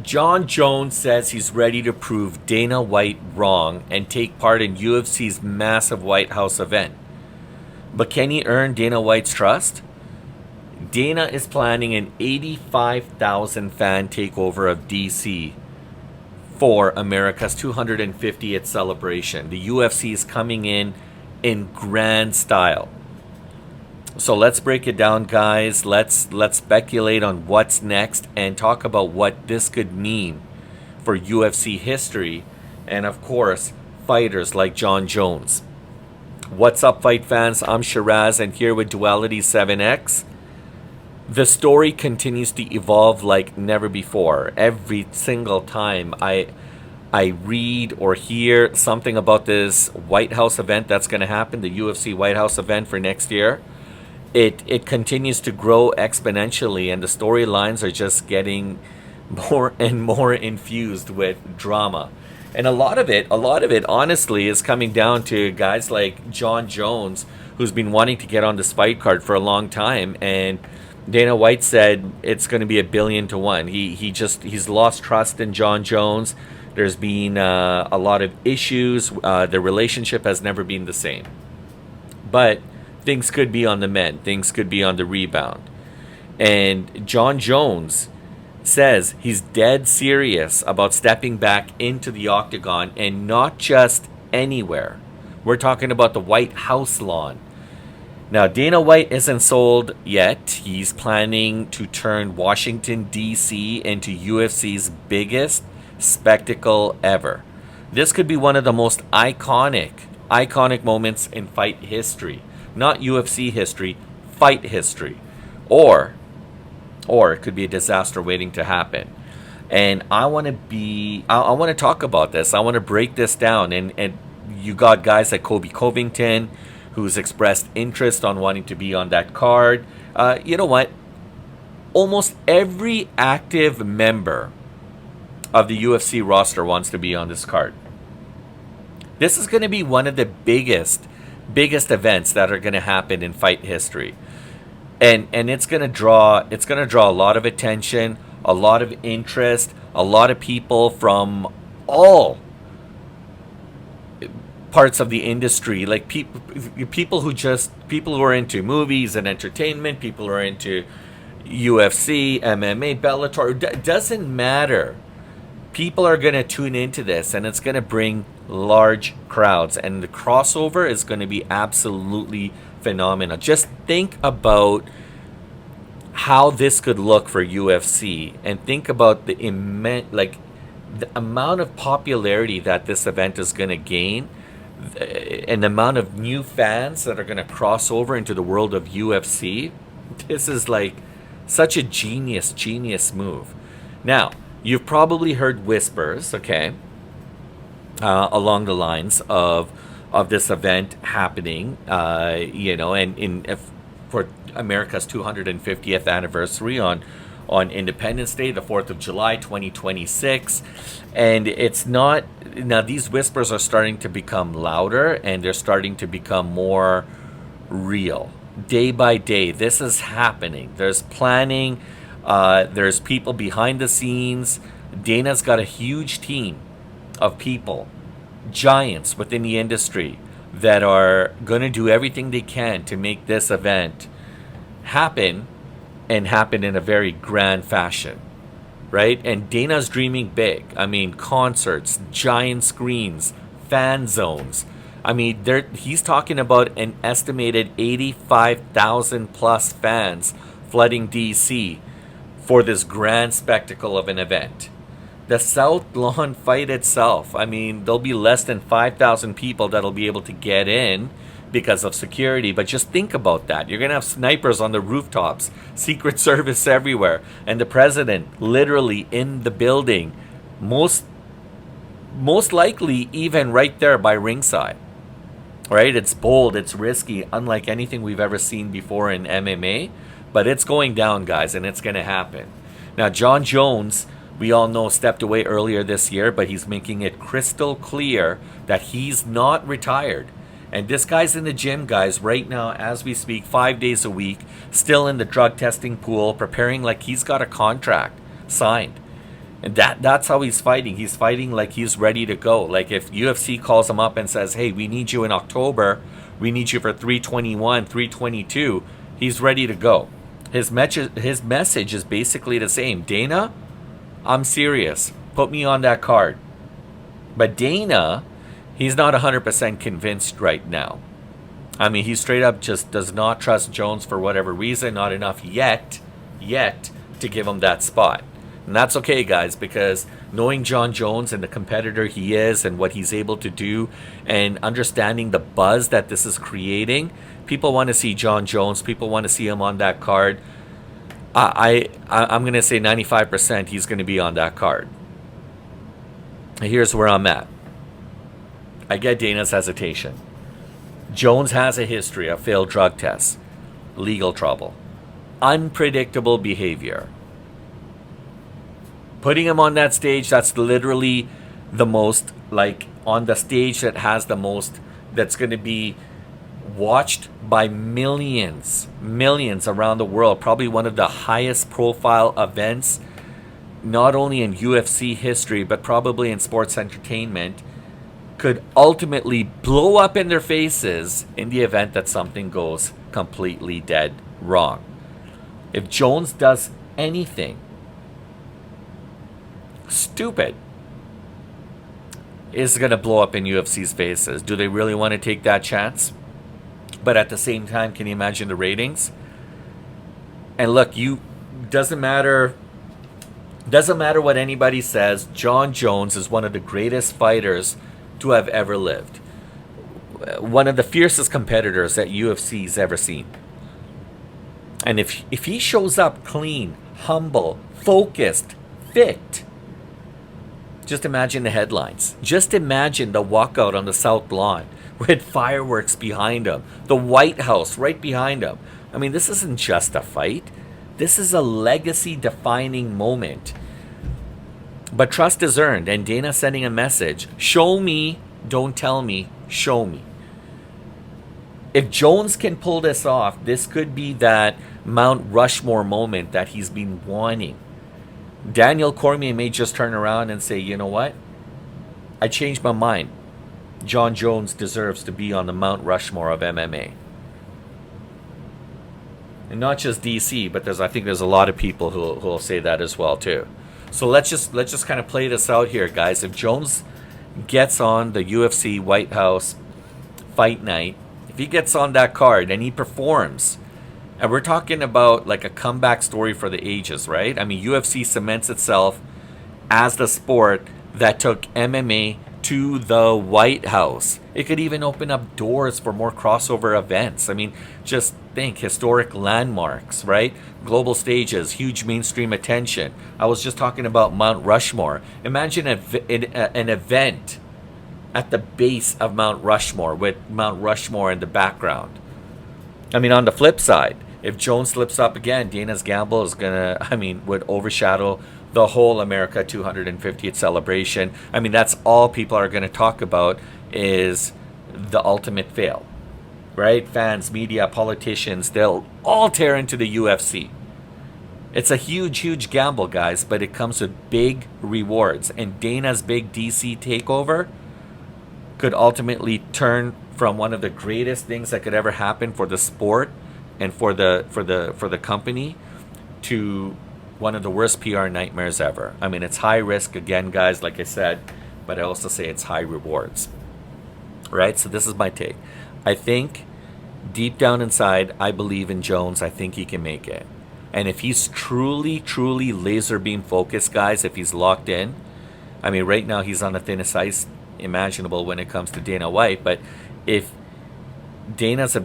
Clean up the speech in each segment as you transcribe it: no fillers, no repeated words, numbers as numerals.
Jon Jones says he's ready to prove Dana White wrong and take part in UFC's massive White House event. But can he earn Dana White's trust? Dana is planning an 85,000 fan takeover of DC for America's 250th celebration. The UFC is coming in grand style. So let's break it down, guys. Let's speculate on what's next and talk about what this could mean for UFC history and, of course, fighters like Jon Jones. What's up, fight fans? I'm Shiraz, and here with Duality 7X. The story continues to evolve like never before. Every single time I read or hear something about this White House event that's going to happen, the UFC White House event for next year, it continues to grow exponentially, and the storylines are just getting more and more infused with drama. And a lot of it honestly is coming down to guys like Jon Jones, who's been wanting to get on this fight card for a long time, and Dana White said it's going to be 1,000,000,000 to 1. He's lost trust in Jon Jones. There's been a lot of issues. The relationship has never been the same. But things could be on the mend. Things could be on the rebound. And Jon Jones says he's dead serious about stepping back into the octagon, and not just anywhere. We're talking about the White House lawn. Now, Dana White isn't sold yet. He's planning to turn Washington, D.C. into UFC's biggest spectacle ever. This could be one of the most iconic moments in fight history. Not UFC history, fight history. Or it could be a disaster waiting to happen. And I want to talk about this. I want to break this down. And you got guys like Kobe Covington, who's expressed interest on wanting to be on that card. You know what? Almost every active member of the UFC roster wants to be on this card. This is going to be one of the biggest events that are going to happen in fight history. And it's going to draw a lot of attention, a lot of interest, a lot of people from all parts of the industry, like people who are into movies and entertainment, people who are into UFC, MMA, Bellator. Doesn't matter. People are going to tune into this, and it's going to bring large crowds, and the crossover is going to be absolutely phenomenal. Just think about how this could look for UFC, and think about the amount of popularity that this event is going to gain, and the amount of new fans that are going to cross over into the world of UFC. This is like such a genius move. Now, you've probably heard whispers, okay, along the lines of this event happening, and for America's 250th anniversary on Independence Day, the 4th of July, 2026. And it's not, now these whispers are starting to become louder, and they're starting to become more real. Day by day, this is happening. There's planning. There's people behind the scenes. Dana's got a huge team of people, giants within the industry, that are going to do everything they can to make this event happen, and happen in a very grand fashion, right? And Dana's dreaming big. I mean, concerts, giant screens, fan zones. I mean, he's talking about an estimated 85,000 plus fans flooding DC for this grand spectacle of an event. The South Lawn fight itself, I mean, there'll be less than 5,000 people that'll be able to get in because of security. But just think about that. You're going to have snipers on the rooftops, Secret Service everywhere, and the president literally in the building, most likely even right there by ringside. Right? It's bold, it's risky, unlike anything we've ever seen before in MMA, but it's going down, guys, and it's going to happen. Now, Jon Jones, we all know, stepped away earlier this year, but he's making it crystal clear that he's not retired. And this guy's in the gym, guys, right now as we speak, 5 days a week, still in the drug testing pool, preparing like he's got a contract signed. And that's how he's fighting. He's fighting like he's ready to go. Like if UFC calls him up and says, "Hey, we need you in October. We need you for 321, 322." He's ready to go. His message is basically the same. Dana, I'm serious. Put me on that card. But Dana, he's not 100% convinced right now. I mean, he straight up just does not trust Jones for whatever reason. Not enough yet to give him that spot. And that's okay, guys, because knowing Jon Jones and the competitor he is and what he's able to do and understanding the buzz that this is creating, people want to see Jon Jones. People want to see him on that card. I'm going to say 95% he's going to be on that card. Here's where I'm at. I get Dana's hesitation. Jones has a history of failed drug tests, legal trouble, unpredictable behavior. Putting him on that stage, that's literally the most, like, on the stage that has the most, that's going to be watched by millions around the world. Probably one of the highest profile events, not only in UFC history, but probably in sports entertainment, could ultimately blow up in their faces in the event that something goes completely dead wrong. If Jones does anything stupid, is going to blow up in UFC's faces. Do they really want to take that chance? But at the same time, can you imagine the ratings? And look, doesn't matter what anybody says, Jon Jones is one of the greatest fighters to have ever lived. One of the fiercest competitors that UFC's ever seen. And if he shows up clean, humble, focused, fit, just imagine the headlines. Just imagine the walkout on the South Lawn with fireworks behind him. The White House right behind him. I mean, this isn't just a fight. This is a legacy-defining moment. But trust is earned, and Dana sending a message. Show me, don't tell me, show me. If Jones can pull this off, this could be that Mount Rushmore moment that he's been wanting. Daniel Cormier may just turn around and say, you know what? I changed my mind. Jon Jones deserves to be on the Mount Rushmore of MMA. And not just DC, but I think there's a lot of people who will say that as well too. So let's just kind of play this out here, guys. If Jones gets on the UFC White House fight night, if he gets on that card and he performs, and we're talking about like a comeback story for the ages, right? I mean, UFC cements itself as the sport that took MMA to the White House. It could even open up doors for more crossover events. I mean, just think, historic landmarks, right? Global stages, huge mainstream attention. I was just talking about Mount Rushmore. Imagine an event at the base of Mount Rushmore with Mount Rushmore in the background. I mean, on the flip side, if Jones slips up again, Dana's gamble is would overshadow the whole America 250th celebration. I mean, that's all people are going to talk about is the ultimate fail, right? Fans, media, politicians, they'll all tear into the UFC. It's a huge, huge gamble, guys, but it comes with big rewards. And Dana's big DC takeover could ultimately turn from one of the greatest things that could ever happen for the sport and for the company to one of the worst PR nightmares ever. I mean, it's high risk again, guys, like I said, but I also say it's high rewards. Right? So this is my take. I think deep down inside, I believe in Jones. I think he can make it. And if he's truly, truly laser beam focused, guys, if he's locked in, I mean, right now he's on the thinnest ice imaginable when it comes to Dana White, but if Dana's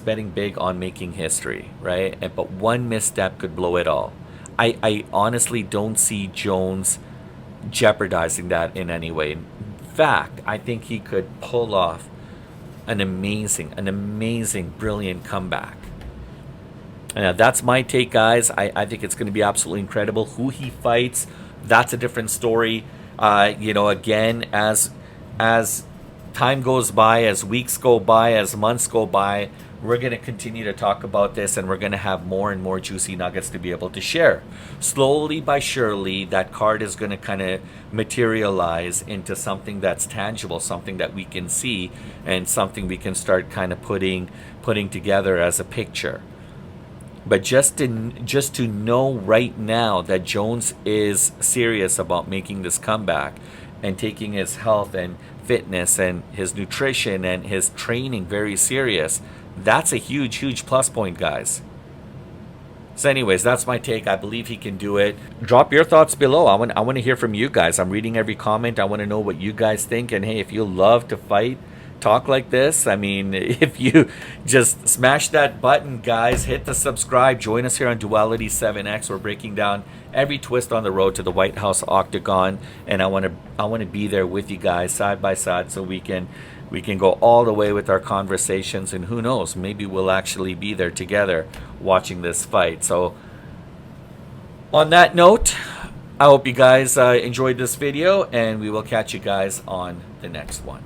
betting big on making history, right? But one misstep could blow it all. I honestly don't see Jones jeopardizing that in any way. In fact, I think he could pull off an amazing, brilliant comeback. And that's my take, guys. I think it's going to be absolutely incredible. Who he fights, that's a different story. Again, as time goes by, as weeks go by, as months go by, we're going to continue to talk about this, and we're going to have more and more juicy nuggets to be able to share. Slowly by surely, that card is going to kind of materialize into something that's tangible, something that we can see, and something we can start kind of putting together as a picture. But just to know right now that Jones is serious about making this comeback and taking his health and fitness and his nutrition and his training very serious, that's a huge plus point, guys. So anyways, that's my take. I believe he can do it. Drop your thoughts below. I want to hear from you guys. I'm reading every comment. I want to know what you guys think. And hey, if you love to fight, talk like this, I mean, if you just smash that button, guys, hit the subscribe, join us here on Duality 7X. We're breaking down every twist on the road to the White House Octagon, and I want to be there with you guys side by side, so we can go all the way with our conversations, and who knows, maybe we'll actually be there together watching this fight. So on that note, I hope you guys enjoyed this video, and we will catch you guys on the next one.